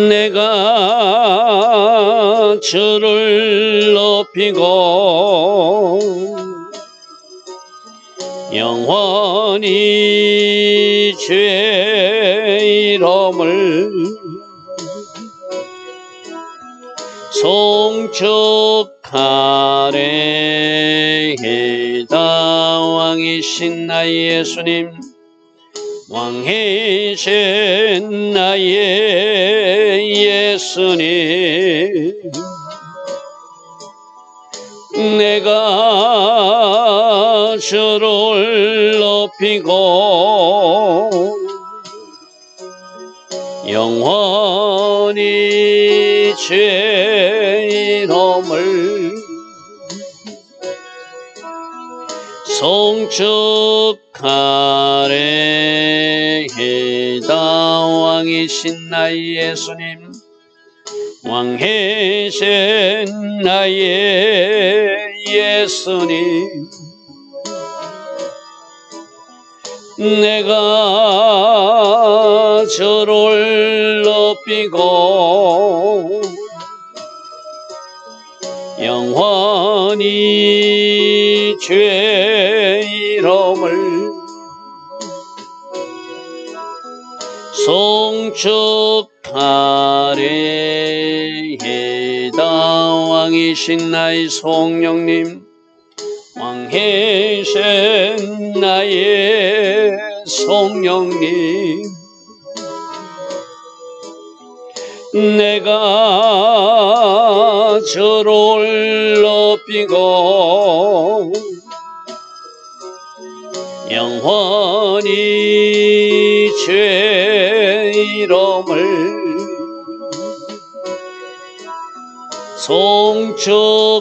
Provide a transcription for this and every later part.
내가 주를 높이고 영원히 주의 이름을 송축하리이다. 왕이신 나의 예수님, 왕이신 나의 예수님, 내가 주를 높이고 영원히 주의 이름을 송축하리이다. 왕이신 나의 예수님, 왕이신 나의 예수님, 내가 주를 높이고 영원히 주의 이름을 송축하리이다. 왕이신 나의 성령님, 왕이신 나의 성령님, 내가 주를 높이고 영원히 주의 이름을 송축하리이다.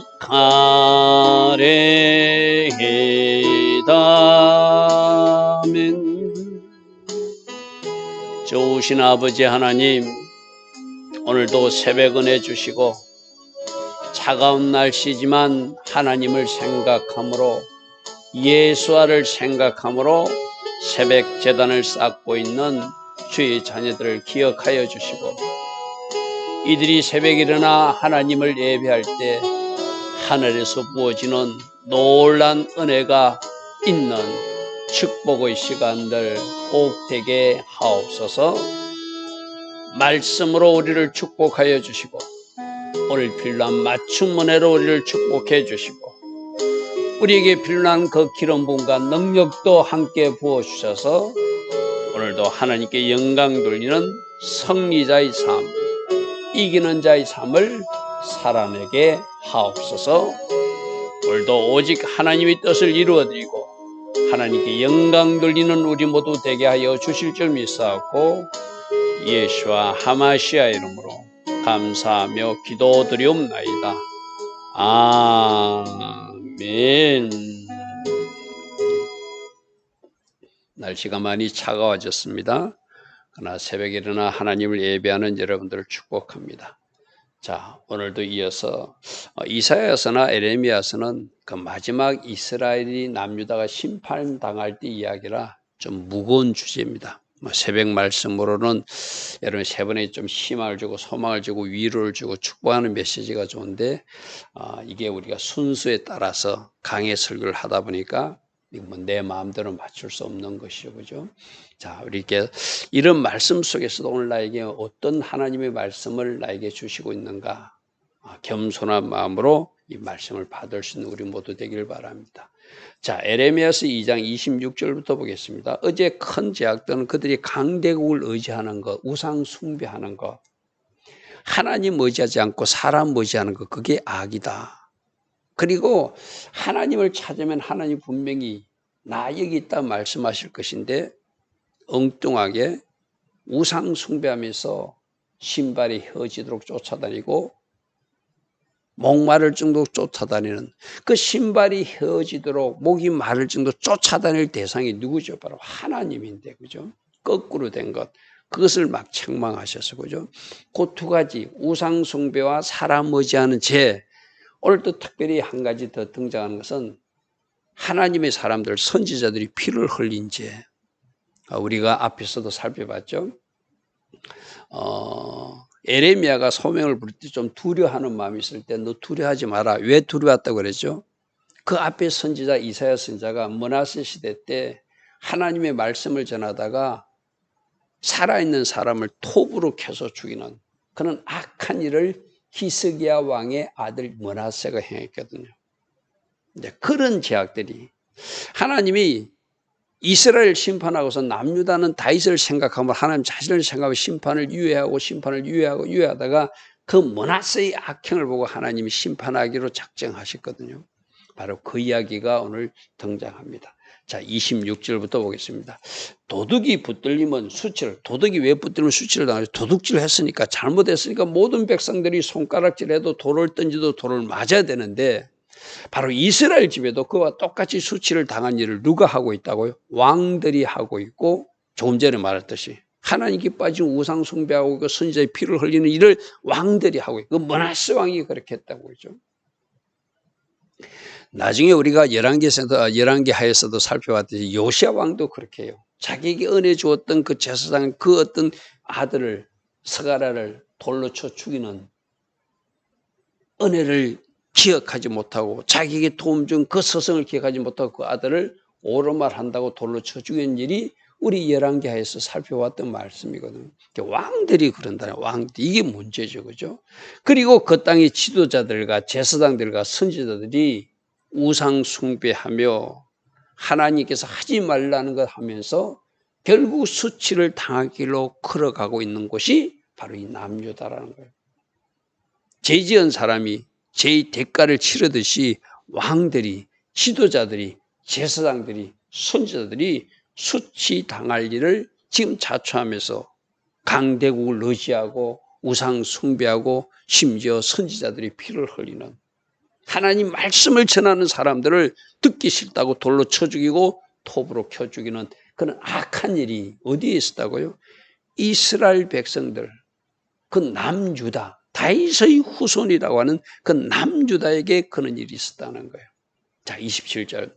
아멘. 좋으신 아버지 하나님, 오늘도 새벽 은혜 주시고 차가운 날씨지만 하나님을 생각함으로, 예수와를 생각함으로 새벽 제단을 쌓고 있는 주의 자녀들을 기억하여 주시고, 이들이 새벽에 일어나 하나님을 예배할 때 하늘에서 부어지는 놀란 은혜가 있는 축복의 시간들 꼭 되게 하옵소서. 말씀으로 우리를 축복하여 주시고, 오늘 필요한 맞춤 은혜로 우리를 축복해 주시고, 우리에게 필요한 그 기름 부음과 능력도 함께 부어주셔서 오늘도 하나님께 영광 돌리는 승리자의 삶, 이기는 자의 삶을 살아내게 하옵소서. 오늘도 오직 하나님의 뜻을 이루어드리고 하나님께 영광 돌리는 우리 모두 되게 하여 주실 줄 믿사옵고, 예수와 하마시아 이름으로 감사하며 기도드리옵나이다. 아멘. 날씨가 많이 차가워졌습니다. 그러나 새벽에 일어나 하나님을 예배하는 여러분들을 축복합니다. 자, 오늘도 이어서 이사야서나 에레미야서는 그 마지막 이스라엘이 남유다가 심판당할 때 이야기라 좀 무거운 주제입니다. 새벽 말씀으로는 여러분 세 번에 좀 희망을 주고 소망을 주고 위로를 주고 축복하는 메시지가 좋은데, 이게 우리가 순수에 따라서 강의 설교를 하다 보니까 내 마음대로 맞출 수 없는 것이죠, 그죠? 자, 우리께 이런 말씀 속에서도 오늘 나에게 어떤 하나님의 말씀을 나에게 주시고 있는가, 겸손한 마음으로 이 말씀을 받을 수 있는 우리 모두 되기를 바랍니다. 자, 에레미야서 2장 26절부터 보겠습니다. 어제 큰 제약들은 그들이 강대국을 의지하는 것, 우상 숭배하는 것, 하나님 의지하지 않고 사람 의지하는 것, 그게 악이다. 그리고 하나님을 찾으면 하나님 분명히 나 여기 있다 말씀하실 것인데 엉뚱하게 우상 숭배하면서 신발이 휘어지도록 쫓아다니고 목마를 정도로 쫓아다니는 그 신발이 휘어지도록 목이 마를 정도로 쫓아다닐 대상이 누구죠? 바로 하나님인데, 그죠? 거꾸로 된 것. 그것을 막 책망하셔서, 그죠? 그 두 가지, 우상 숭배와 사람 의지하는 죄. 오늘 또 특별히 한 가지 더 등장하는 것은 하나님의 사람들, 선지자들이 피를 흘린 죄. 우리가 앞에서도 살펴봤죠. 에레미야가 소명을 부를 때 좀 두려워하는 마음이 있을 때 너 두려워하지 마라. 왜 두려웠다고 그랬죠? 그 앞에 선지자 이사야 선지자가 므낫세 시대 때 하나님의 말씀을 전하다가 살아있는 사람을 톱으로 켜서 죽이는 그런 악한 일을 히스기야 왕의 아들 므낫세가 행했거든요. 이제 그런 죄악들이 하나님이 이스라엘 심판하고서 남유다는 다윗을 생각하면 하나님 자신을 생각하고 심판을 유예하다가 그 므낫세의 악행을 보고 하나님이 심판하기로 작정하셨거든요. 바로 그 이야기가 오늘 등장합니다. 자, 26절부터 보겠습니다. 도둑이 붙들리면 수치를, 도둑이 왜 붙들리면 수치를 당하죠? 도둑질을 했으니까, 잘못했으니까 모든 백성들이 손가락질해도 돌을 던지도 돌을 맞아야 되는데 바로 이스라엘 집에도 그와 똑같이 수치를 당한 일을 누가 하고 있다고요? 왕들이 하고 있고, 조금 전에 말했듯이 하나님께 빠진 우상 숭배하고 그 선지자의 피를 흘리는 일을 왕들이 하고 있고, 그 므낫세 왕이 그렇게 했다고 그러죠. 나중에 우리가 열왕기 하에서도 살펴봤듯이 요시야 왕도 그렇게 해요. 자기에게 은혜 주었던 그 제사장 그 어떤 아들을 스가랴를 돌로 쳐 죽이는 은혜를 기억하지 못하고 자기에게 도움 준 그 서성을 기억하지 못하고 그 아들을 오르말 한다고 돌로 쳐 죽이는 일이 우리 열왕기하에서 살펴왔던 말씀이거든요. 왕들이 그런다는 왕들 이게 문제죠, 그죠? 그리고 그 땅의 지도자들과 제사장들과 선지자들이 우상 숭배하며 하나님께서 하지 말라는 것 하면서 결국 수치를 당하기로 걸어가고 있는 곳이 바로 이 남유다라는 거예요. 죄 지은 사람이 죄의 대가를 치르듯이 왕들이, 지도자들이, 제사장들이, 선지자들이 수치 당할 일을 지금 자초하면서 강대국을 의지하고 우상 숭배하고 심지어 선지자들이 피를 흘리는 하나님 말씀을 전하는 사람들을 듣기 싫다고 돌로 쳐 죽이고 톱으로 켜 죽이는 그런 악한 일이 어디에 있었다고요? 이스라엘 백성들, 그 남유다, 다윗의 후손이라고 하는 그 남유다에게 그런 일이 있었다는 거예요. 자, 27절.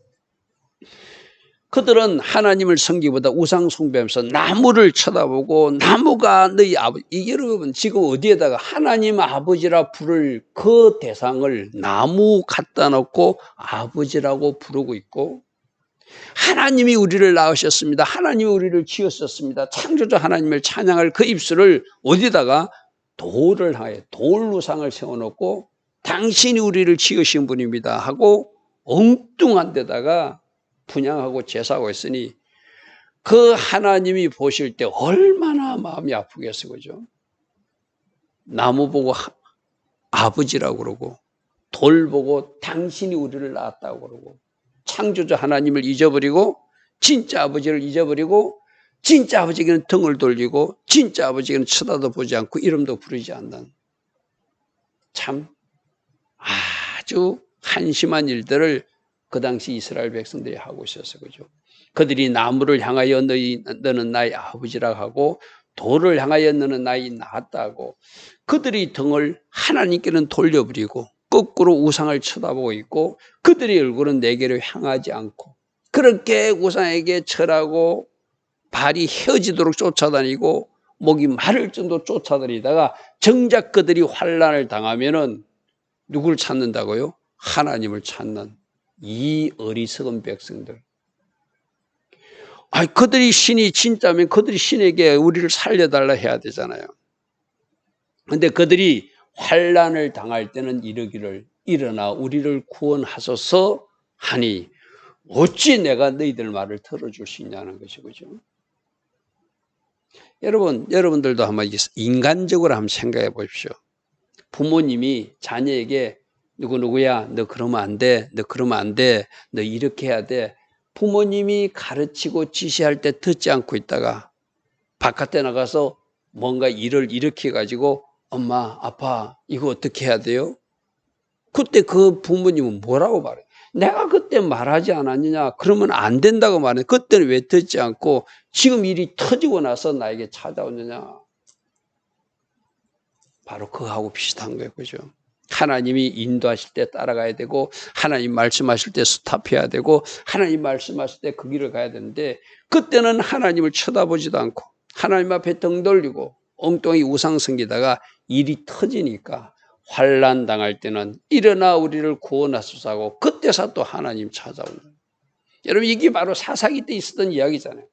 그들은 하나님을 섬기보다 우상 숭배하면서 나무를 쳐다보고 나무가 너희 아버지, 이게 여러분 지금 어디에다가 하나님 아버지라 부를 그 대상을 나무 갖다 놓고 아버지라고 부르고 있고 하나님이 우리를 낳으셨습니다. 하나님이 우리를 지었었습니다. 창조자 하나님을 찬양할 그 입술을 어디다가 돌을 하여 돌우상을 세워놓고 당신이 우리를 지으신 분입니다 하고 엉뚱한 데다가 분양하고 제사하고 있으니 그 하나님이 보실 때 얼마나 마음이 아프겠어요, 그죠? 나무 보고 아버지라고 그러고 돌 보고 당신이 우리를 낳았다고 그러고 창조자 하나님을 잊어버리고 진짜 아버지를 잊어버리고 진짜 아버지에게는 등을 돌리고 진짜 아버지에게는 쳐다도 보지 않고 이름도 부르지 않는 참 아주 한심한 일들을 그 당시 이스라엘 백성들이 하고 있었어요, 그죠? 그들이 나무를 향하여 너는 나의 아버지라고 하고 돌을 향하여 너는 나의 낳았다고 그들이 등을 하나님께는 돌려버리고 거꾸로 우상을 쳐다보고 있고 그들의 얼굴은 내게로 향하지 않고 그렇게 우상에게 절하고 발이 헤어지도록 쫓아다니고 목이 마를 정도로 쫓아다니다가 정작 그들이 환난을 당하면은 누굴 찾는다고요? 하나님을 찾는 이 어리석은 백성들. 그들이 신이 진짜면 그들이 신에게 우리를 살려달라 해야 되잖아요. 그런데 그들이 환난을 당할 때는 이르기를 일어나 우리를 구원하소서 하니 어찌 내가 너희들 말을 들어줄 수 있냐는 것이 그죠. 여러분들도 한번 인간적으로 한번 생각해 보십시오. 부모님이 자녀에게 누구누구야, 너 그러면 안 돼. 너 그러면 안 돼. 너 이렇게 해야 돼. 부모님이 가르치고 지시할 때 듣지 않고 있다가 바깥에 나가서 뭔가 일을 일으켜가지고 엄마, 아빠, 이거 어떻게 해야 돼요? 그때 그 부모님은 뭐라고 말해? 내가 그때 말하지 않았느냐? 그러면 안 된다고 말해. 그때는 왜 듣지 않고 지금 일이 터지고 나서 나에게 찾아오느냐? 바로 그거하고 비슷한 거예요. 그죠? 하나님이 인도하실 때 따라가야 되고 하나님 말씀하실 때 스탑해야 되고 하나님 말씀하실 때 그 길을 가야 되는데 그때는 하나님을 쳐다보지도 않고 하나님 앞에 등 돌리고 엉뚱이 우상 섬기다가 일이 터지니까 환난 당할 때는 일어나 우리를 구원하소서하고 그때서 또 하나님 찾아오는 거예요. 여러분 이게 바로 사사기 때 있었던 이야기잖아요.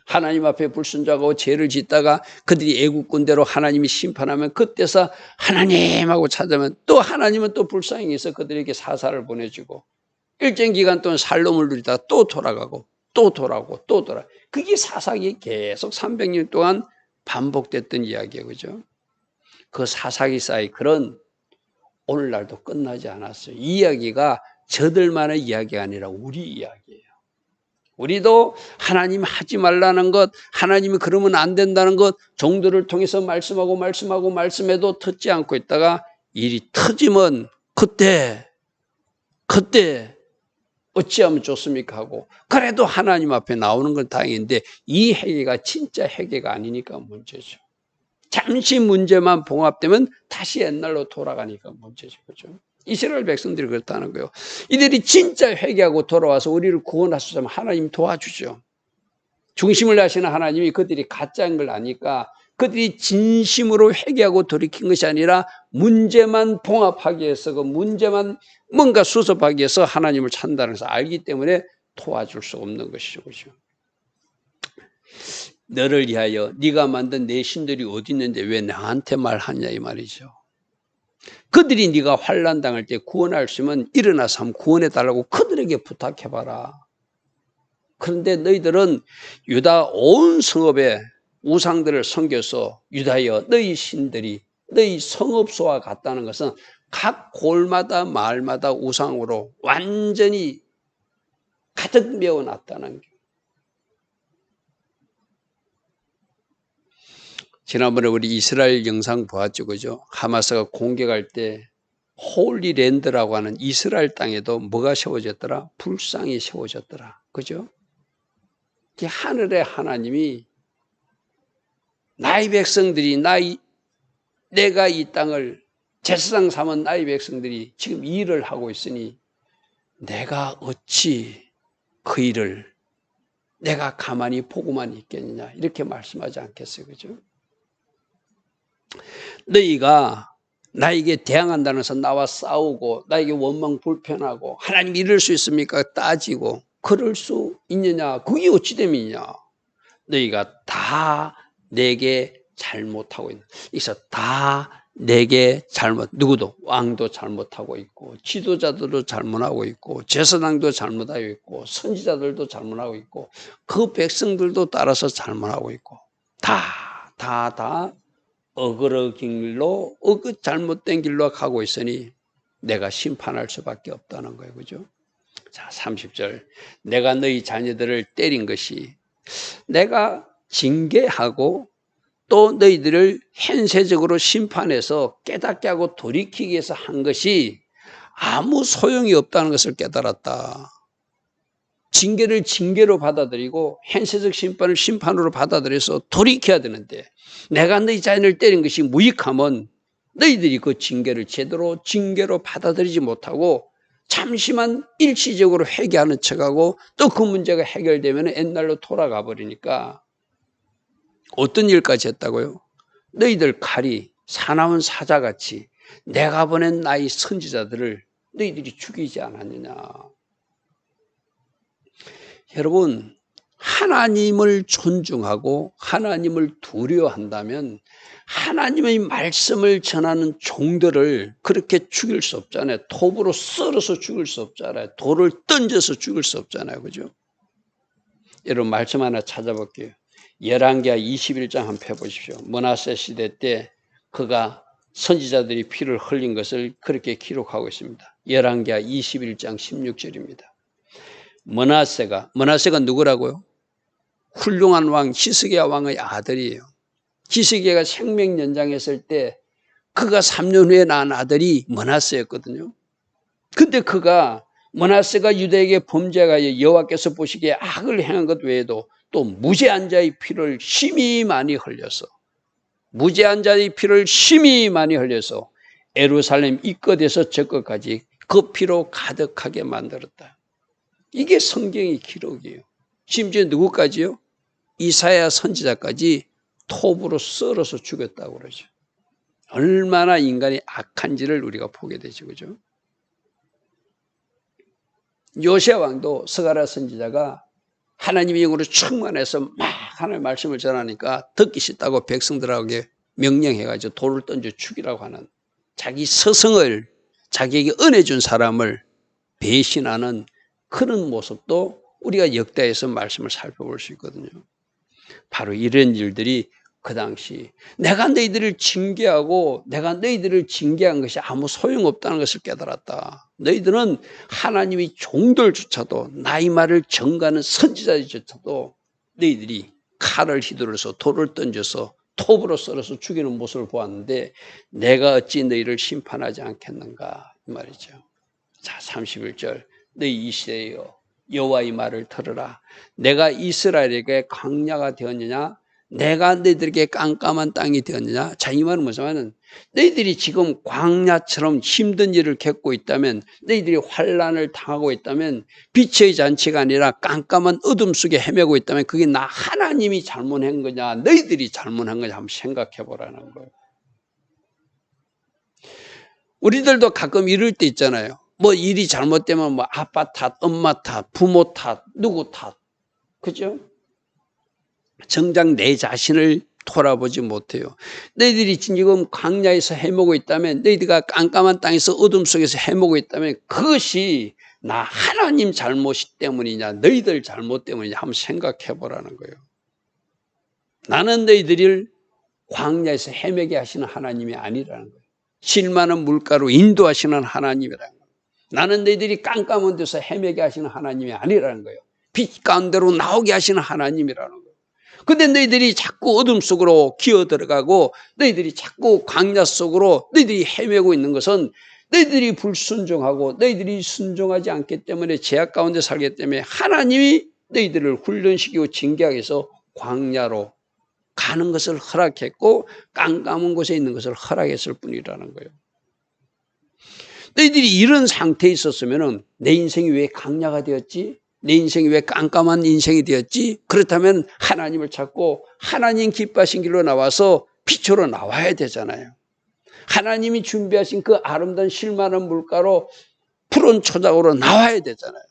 하나님 앞에 불순종하고 죄를 짓다가 그들이 애국 군대로 하나님이 심판하면 그때서 하나님하고 찾아면 또 하나님은 또 불쌍히 해서 그들에게 사사를 보내주고 일정 기간 동안 살롬을 누리다가 또 돌아가고 또 돌아오고 또 돌아. 그게 사사기 계속 300년 동안 반복됐던 이야기예요. 그죠? 그 사사기 사이클은 오늘날도 끝나지 않았어요. 이 이야기가 저들만의 이야기가 아니라 우리 이야기예요. 우리도 하나님 하지 말라는 것, 하나님이 그러면 안 된다는 것, 종들을 통해서 말씀해도 듣지 않고 있다가 일이 터지면 그때 어찌하면 좋습니까 하고 그래도 하나님 앞에 나오는 건 다행인데 이 회개가 진짜 회개가 아니니까 문제죠. 잠시 문제만 봉합되면 다시 옛날로 돌아가니까 문제죠. 그죠? 이스라엘 백성들이 그렇다는 거예요. 이들이 진짜 회개하고 돌아와서 우리를 구원하시자면 하나님 도와주죠. 중심을 하시는 하나님이 그들이 가짜인 걸 아니까 그들이 진심으로 회개하고 돌이킨 것이 아니라 문제만 봉합하기 위해서 그 문제만 뭔가 수습하기 위해서 하나님을 찬다는 것을 알기 때문에 도와줄 수 없는 것이죠. 그죠? 너를 위하여 네가 만든 내 신들이 어디 있는데 왜 나한테 말하냐 이 말이죠. 그들이 네가 환난 당할 때 구원할 수 있으면 일어나서 한번 구원해 달라고 그들에게 부탁해봐라. 그런데 너희들은 유다 온 성읍에 우상들을 섬겨서 유다여 너희 신들이 너희 성읍소와 같다는 것은 각 골마다 마을마다 우상으로 완전히 가득 메워놨다는 게. 지난번에 우리 이스라엘 영상 보았죠, 그죠? 하마스가 공격할 때 홀리랜드라고 하는 이스라엘 땅에도 뭐가 세워졌더라? 불상이 세워졌더라, 그죠? 하늘의 하나님이 나의 백성들이 내가 이 땅을 제사장 삼은 나의 백성들이 지금 이 일을 하고 있으니 내가 어찌 그 일을 내가 가만히 보고만 있겠느냐 이렇게 말씀하지 않겠어요, 그죠? 너희가 나에게 대항한다는 것은 나와 싸우고 나에게 원망 불편하고 하나님 이럴 수 있습니까? 따지고 그럴 수 있느냐? 그게 어찌 됨이냐? 너희가 다 내게 잘못하고 있는. 그래서 다 내게 누구도 왕도 잘못하고 있고 지도자들도 잘못하고 있고 제사장도 잘못하고 있고 선지자들도 잘못하고 있고 그 백성들도 따라서 잘못하고 있고 다 어그러긴 길로 잘못된 길로 가고 있으니 내가 심판할 수밖에 없다는 거예요. 그죠? 자, 30절. 내가 너희 자녀들을 때린 것이 내가 징계하고 또 너희들을 현세적으로 심판해서 깨닫게 하고 돌이키기 위해서 한 것이 아무 소용이 없다는 것을 깨달았다. 징계를 징계로 받아들이고 현세적 심판을 심판으로 받아들여서 돌이켜야 되는데 내가 너희 자녀를 때린 것이 무익하면 너희들이 그 징계를 제대로 징계로 받아들이지 못하고 잠시만 일시적으로 회개하는 척하고 또 그 문제가 해결되면 옛날로 돌아가 버리니까 어떤 일까지 했다고요? 너희들 칼이 사나운 사자같이 내가 보낸 나의 선지자들을 너희들이 죽이지 않았느냐. 여러분, 하나님을 존중하고 하나님을 두려워한다면 하나님의 말씀을 전하는 종들을 그렇게 죽일 수 없잖아요. 톱으로 썰어서 죽일 수 없잖아요. 돌을 던져서 죽일 수 없잖아요. 그죠? 여러분 말씀 하나 찾아볼게요. 열왕기하 21장 한번 펴보십시오. 므낫세 시대 때 그가 선지자들이 피를 흘린 것을 그렇게 기록하고 있습니다. 열왕기하 21장 16절입니다. 머나세가 누구라고요? 훌륭한 왕 히스기야 왕의 아들이에요. 히스기야가 생명연장했을 때 그가 3년 후에 낳은 아들이 머나세였거든요. 근데 머나세가 유대에게 범죄하여 여호와께서 보시기에 악을 행한 것 외에도 또 무죄한 자의 피를 심히 많이 흘려서 예루살렘 이끝에서 저끝까지 그 피로 가득하게 만들었다. 이게 성경의 기록이에요. 심지어 누구까지요? 이사야 선지자까지 톱으로 썰어서 죽였다고 그러죠. 얼마나 인간이 악한지를 우리가 보게 되죠. 그죠? 요시야 왕도 스가랴 선지자가 하나님의 영으로 충만해서 막 하나님의 말씀을 전하니까 듣기 싫다고 백성들에게 명령해가지고 돌을 던져 죽이라고 하는 자기 스승을, 자기에게 은혜 준 사람을 배신하는 그런 모습도 우리가 역대에서 말씀을 살펴볼 수 있거든요. 바로 이런 일들이 그 당시 내가 너희들을 징계한 것이 아무 소용없다는 것을 깨달았다. 너희들은 하나님의 종들조차도 나의 말을 전가하는 선지자들조차도 너희들이 칼을 휘두르서 돌을 던져서 톱으로 썰어서 죽이는 모습을 보았는데 내가 어찌 너희를 심판하지 않겠는가 이 말이죠. 자 31절 너희 이 시대여 여호와의 말을 들으라. 내가 이스라엘에게 광야가 되었느냐 내가 너희들에게 깜깜한 땅이 되었느냐. 자, 이 말은 뭐냐면 너희들이 지금 광야처럼 힘든 일을 겪고 있다면 너희들이 환난을 당하고 있다면 빛의 잔치가 아니라 깜깜한 어둠 속에 헤매고 있다면 그게 나 하나님이 잘못한 거냐 너희들이 잘못한 거냐 한번 생각해 보라는 거예요. 우리들도 가끔 이럴 때 있잖아요. 뭐 일이 잘못되면 뭐 아빠 탓, 엄마 탓, 부모 탓, 누구 탓. 그죠? 정작 내 자신을 돌아보지 못해요. 너희들이 지금 광야에서 헤매고 있다면 너희들과 깜깜한 땅에서 어둠 속에서 헤매고 있다면 그것이 나 하나님 잘못 때문이냐 너희들 잘못 때문이냐 한번 생각해 보라는 거예요. 나는 너희들을 광야에서 헤매게 하시는 하나님이 아니라는 거예요. 실만한 물가로 인도하시는 하나님이라는 거예요. 나는 너희들이 깜깜한 데서 헤매게 하시는 하나님이 아니라는 거예요. 빛 가운데로 나오게 하시는 하나님이라는 거예요. 근데 너희들이 자꾸 어둠 속으로 기어들어가고 너희들이 자꾸 광야 속으로 너희들이 헤매고 있는 것은 너희들이 불순종하고 너희들이 순종하지 않기 때문에 죄악 가운데 살기 때문에 하나님이 너희들을 훈련시키고 징계하기 위해서 광야로 가는 것을 허락했고 깜깜한 곳에 있는 것을 허락했을 뿐이라는 거예요. 너희들이 이런 상태에 있었으면 내 인생이 왜 광야가 되었지? 내 인생이 왜 깜깜한 인생이 되었지? 그렇다면 하나님을 찾고 하나님 기뻐하신 길로 나와서 빛으로 나와야 되잖아요. 하나님이 준비하신 그 아름다운 실만한 물가로 푸른 초장으로 나와야 되잖아요.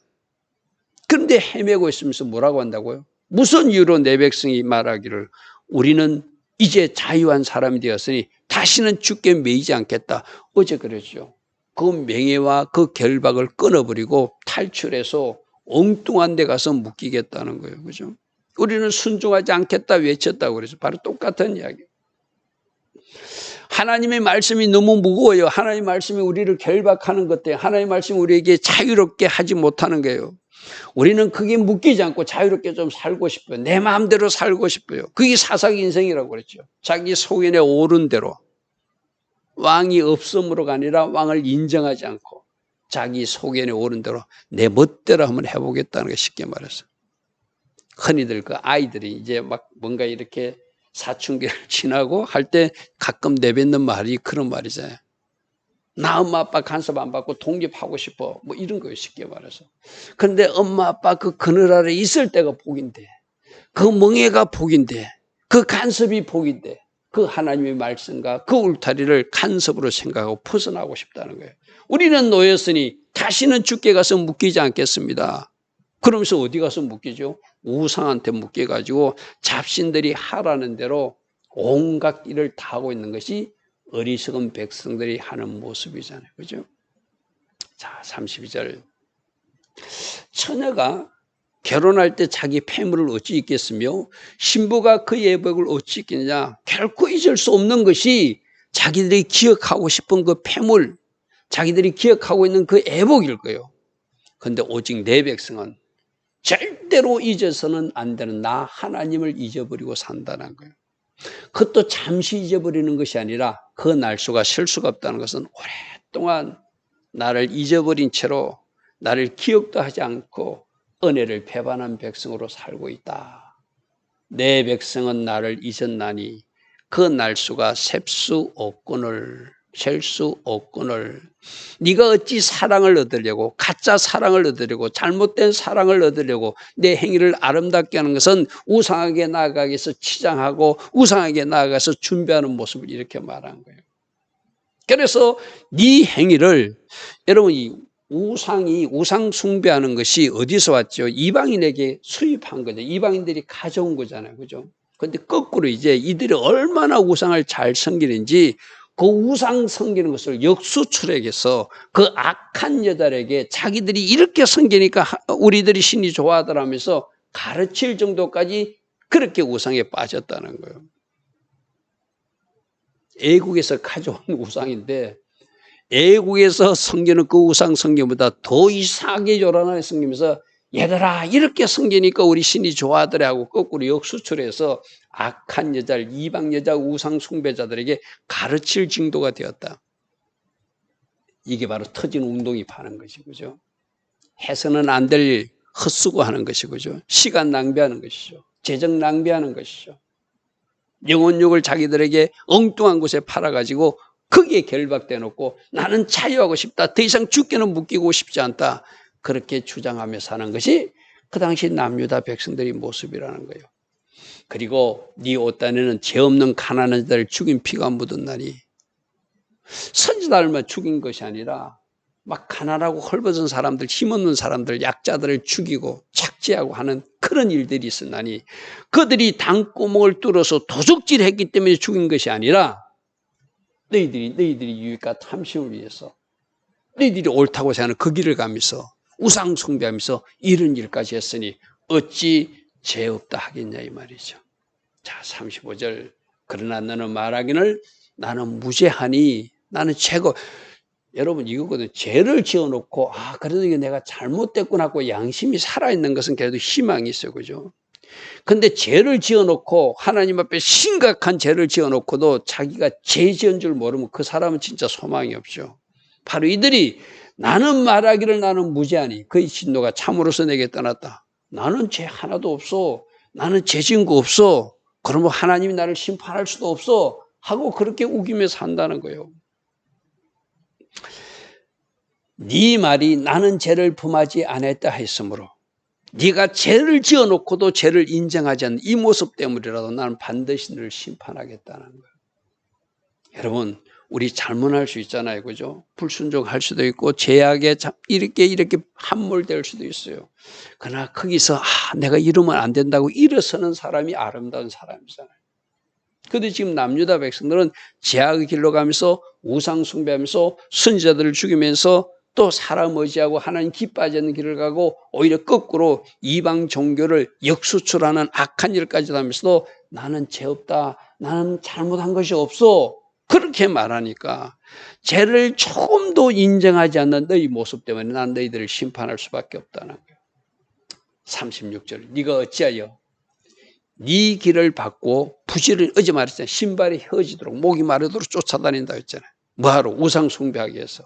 그런데 헤매고 있으면서 뭐라고 한다고요? 무슨 이유로 내 백성이 말하기를 우리는 이제 자유한 사람이 되었으니 다시는 주께 매이지 않겠다. 어제 그랬죠. 그 명예와 그 결박을 끊어버리고 탈출해서 엉뚱한 데 가서 묶이겠다는 거예요. 그죠? 우리는 순종하지 않겠다 외쳤다고 그래서 바로 똑같은 이야기예요. 하나님의 말씀이 너무 무거워요. 하나님의 말씀이 우리를 결박하는 것 때문에 하나님의 말씀이 우리에게 자유롭게 하지 못하는 거예요. 우리는 그게 묶이지 않고 자유롭게 좀 살고 싶어요. 내 마음대로 살고 싶어요. 그게 사사기 인생이라고 그랬죠. 자기 소견에 오른 대로. 왕이 없음으로가 아니라 왕을 인정하지 않고 자기 소견에 오른 대로 내 멋대로 한번 해보겠다는 게 쉽게 말해서. 흔히들 그 아이들이 이제 막 뭔가 이렇게 사춘기를 지나고 할 때 가끔 내뱉는 말이 그런 말이잖아요. 나 엄마 아빠 간섭 안 받고 독립하고 싶어. 뭐 이런 거예요, 쉽게 말해서. 그런데 엄마 아빠 그 그늘 아래 있을 때가 복인데, 그 멍해가 복인데, 그 간섭이 복인데, 그 하나님의 말씀과 그 울타리를 간섭으로 생각하고 벗어나고 싶다는 거예요. 우리는 놓였으니 다시는 주께 가서 묶이지 않겠습니다. 그러면서 어디 가서 묶이죠? 우상한테 묶여가지고 잡신들이 하라는 대로 온갖 일을 다 하고 있는 것이 어리석은 백성들이 하는 모습이잖아요. 그죠? 자, 32절. 처녀가 결혼할 때 자기 폐물을 어찌 잊겠으며 신부가 그 예복을 어찌 잊겠느냐. 결코 잊을 수 없는 것이 자기들이 기억하고 싶은 그 폐물, 자기들이 기억하고 있는 그 애복일 거예요. 그런데 오직 내 백성은 절대로 잊어서는 안 되는 나 하나님을 잊어버리고 산다는 거예요. 그것도 잠시 잊어버리는 것이 아니라 그 날수가 셀 수가 없다는 것은 오랫동안 나를 잊어버린 채로 나를 기억도 하지 않고 은혜를 배반한 백성으로 살고 있다. 내 백성은 나를 잊었나니 그 날수가 셀 수 없거늘 네가 어찌 사랑을 얻으려고 가짜 사랑을 얻으려고 잘못된 사랑을 얻으려고 내 행위를 아름답게 하는 것은 우상에게 나아가기 위해서 치장하고 우상에게 나아가서 준비하는 모습을 이렇게 말한 거예요. 그래서 네 행위를 여러분 이 우상 숭배하는 것이 어디서 왔죠? 이방인에게 수입한 거죠. 이방인들이 가져온 거잖아요. 그죠? 그런데 거꾸로 이제 이들이 얼마나 우상을 잘 섬기는지 그 우상 섬기는 것을 역수출해서 그 악한 여자에게 자기들이 이렇게 섬기니까 우리들이 신이 좋아하더라면서 가르칠 정도까지 그렇게 우상에 빠졌다는 거예요. 애국에서 가져온 우상인데 애국에서 섬기는 그 우상 섬김보다 더 이상하게 요란하게 섬기면서 얘들아 이렇게 섬기니까 우리 신이 좋아하더래 하고 거꾸로 역수출해서 악한 여자를 이방 여자 우상 숭배자들에게 가르칠 징도가 되었다. 이게 바로 터진 운동이 파는 것이죠. 해서는 안 될 일 헛수고하는 것이죠. 시간 낭비하는 것이죠. 재정 낭비하는 것이죠. 영혼육을 자기들에게 엉뚱한 곳에 팔아가지고 거기에 결박돼 놓고 나는 자유하고 싶다. 더 이상 죽게는 묶이고 싶지 않다. 그렇게 주장하며 사는 것이 그 당시 남유다 백성들의 모습이라는 거예요. 그리고 네 옷단에는 죄 없는 가난한 자를 죽인 피가 묻은 날이 선지자들만 죽인 것이 아니라 막 가난하고 헐벗은 사람들, 힘없는 사람들, 약자들을 죽이고 착취하고 하는 그런 일들이 있었나니 그들이 땅구멍을 뚫어서 도적질했기 때문에 죽인 것이 아니라 너희들이 유익과 탐심을 위해서 너희들이 옳다고 생각하는 그 길을 가면서 우상 숭배하면서 이런 일까지 했으니 어찌 죄 없다 하겠냐 이 말이죠. 자 35절 그러나 너는 말하기를 나는 무죄하니 나는 죄고 여러분 이거거든. 죄를 지어놓고 그래도 이게 내가 잘못됐구나 하고 양심이 살아있는 것은 그래도 희망이 있어요. 그죠? 근데 죄를 지어놓고 하나님 앞에 심각한 죄를 지어놓고도 자기가 죄 지은 줄 모르면 그 사람은 진짜 소망이 없죠. 바로 이들이 나는 말하기를 나는 무죄하니 그 진노가 참으로서 내게 떠났다. 나는 죄 하나도 없어. 나는 죄 지은 거 없어. 그러면 하나님이 나를 심판할 수도 없어. 하고 그렇게 우기며 산다는 거예요. 네 말이 나는 죄를 범하지 않았다 했으므로 네가 죄를 지어놓고도 죄를 인정하지 않는 이 모습 때문이라도 나는 반드시 너를 심판하겠다는 거예요. 여러분 우리 잘못할 수 있잖아요. 그죠? 불순종할 수도 있고 죄악에 이렇게 함몰될 수도 있어요. 그러나 거기서 내가 이러면 안 된다고 일어서는 사람이 아름다운 사람이잖아요. 그런데 지금 남유다 백성들은 죄악의 길로 가면서 우상 숭배하면서 선지자들을 죽이면서 또 사람 의지하고 하나님 기뻐하지 않는 길을 가고 오히려 거꾸로 이방 종교를 역수출하는 악한 일까지 하면서도 나는 죄 없다. 나는 잘못한 것이 없어. 그렇게 말하니까 죄를 조금도 인정하지 않는 너희 모습 때문에 난 너희들을 심판할 수밖에 없다는 거예요. 36절 네가 어찌하여 네 길을 받고 부지런히 어제 말했잖아요. 신발이 휘어지도록 목이 마르도록 쫓아다닌다 했잖아요. 뭐하러? 우상 숭배하기 위해서.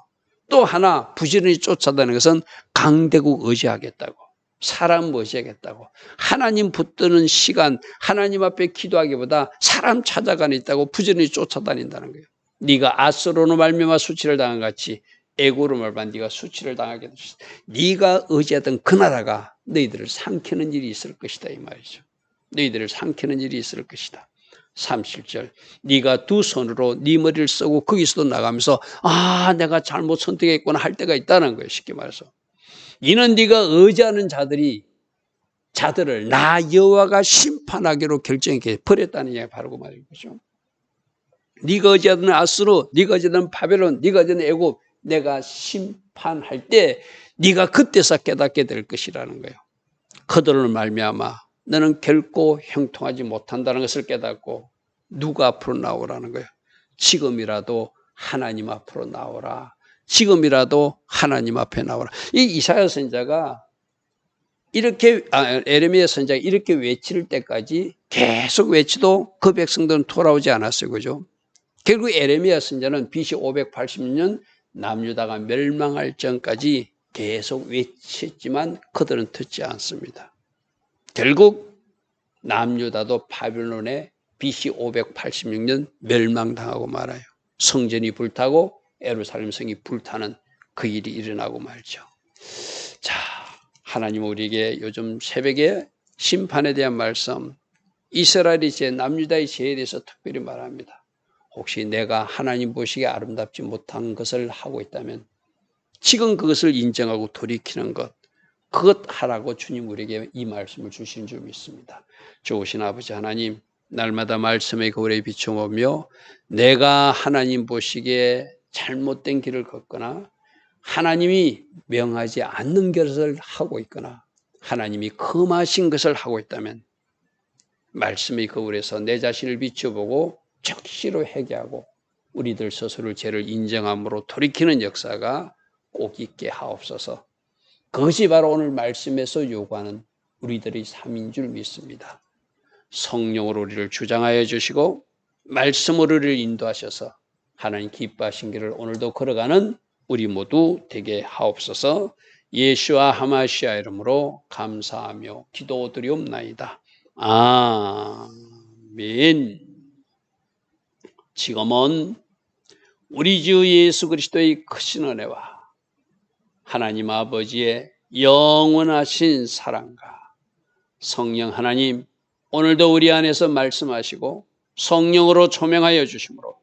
또 하나 부지런히 쫓아다니는 것은 강대국 의지하겠다고 사람 의지하겠다고 하나님 붙드는 시간 하나님 앞에 기도하기보다 사람 찾아가는 있다고 부지런히 쫓아다닌다는 거예요. 네가 아스로로 말미암아 수치를 당한 같이 애고로 말미암아 네가 수치를 당하게 되셨다. 네가 의지하던 그 나라가 너희들을 삼키는 일이 있을 것이다 이 말이죠. 너희들을 삼키는 일이 있을 것이다. 37절 네가 두 손으로 네 머리를 쓰고 거기서도 나가면서 내가 잘못 선택했구나 할 때가 있다는 거예요. 쉽게 말해서 이는 네가 의지하는 자들을 나 여호와가 심판하기로 결정했기에 버렸다는 얘기가 바로 그 말인 거죠. 네가 의지하던 아수르, 네가 의지하던 바벨론, 네가 의지하던 애굽 내가 심판할 때 네가 그때서 깨닫게 될 것이라는 거예요. 그들을 말미암아 너는 결코 형통하지 못한다는 것을 깨닫고 누가 앞으로 나오라는 거예요. 지금이라도 하나님 앞으로 나오라. 지금이라도 하나님 앞에 나오라. 이 이사야 선지자가 에레미야 선지자가 이렇게 외칠 때까지 계속 외치도 그 백성들은 돌아오지 않았어요. 그죠? 결국 에레미야 선지자는 BC 586년 남유다가 멸망할 전까지 계속 외쳤지만 그들은 듣지 않습니다. 결국 남유다도 바빌론에 BC 586년 멸망당하고 말아요. 성전이 불타고 예루살렘 성이 불타는 그 일이 일어나고 말죠. 자, 하나님은 우리에게 요즘 새벽에 심판에 대한 말씀, 이스라엘의 죄, 남유다의 죄에 대해서 특별히 말합니다. 혹시 내가 하나님 보시기에 아름답지 못한 것을 하고 있다면 지금 그것을 인정하고 돌이키는 것, 그것 하라고 주님 우리에게 이 말씀을 주신 줄 믿습니다. 좋으신 아버지 하나님, 날마다 말씀의 거울에 비춰보며 내가 하나님 보시기에 잘못된 길을 걷거나 하나님이 명하지 않는 것을 하고 있거나 하나님이 금하신 것을 하고 있다면 말씀의 거울에서 내 자신을 비춰보고 적시로 회개하고 우리들 스스로 죄를 인정함으로 돌이키는 역사가 꼭 있게 하옵소서. 그것이 바로 오늘 말씀에서 요구하는 우리들의 삶인 줄 믿습니다. 성령으로 우리를 주장하여 주시고 말씀으로 우리를 인도하셔서 하나님 기뻐하신 길을 오늘도 걸어가는 우리 모두 되게 하옵소서. 예수와 하마시아 이름으로 감사하며 기도드리옵나이다. 아멘. 지금은 우리 주 예수 그리스도의 크신 은혜와 하나님 아버지의 영원하신 사랑과 성령 하나님, 오늘도 우리 안에서 말씀하시고 성령으로 조명하여 주심으로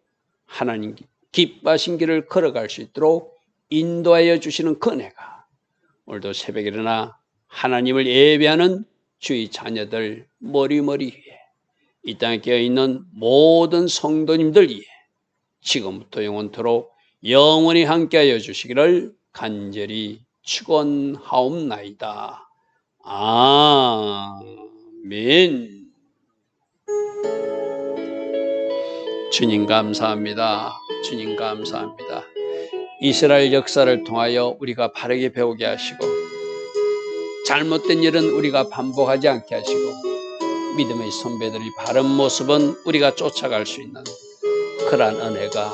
하나님 기뻐하신 길을 걸어갈 수 있도록 인도하여 주시는 그 은혜가 오늘도 새벽에 일어나 하나님을 예배하는 주의 자녀들 머리머리 위에 이 땅에 깨어있는 모든 성도님들 위에 지금부터 영원토록 영원히 함께하여 주시기를 간절히 축원하옵나이다. 아멘. 주님 감사합니다. 주님 감사합니다. 이스라엘 역사를 통하여 우리가 바르게 배우게 하시고 잘못된 일은 우리가 반복하지 않게 하시고 믿음의 선배들의 바른 모습은 우리가 쫓아갈 수 있는 그러한 은혜가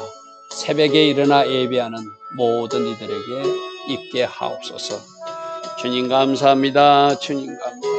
새벽에 일어나 예배하는 모든 이들에게 있게 하옵소서. 주님 감사합니다. 주님 감사합니다.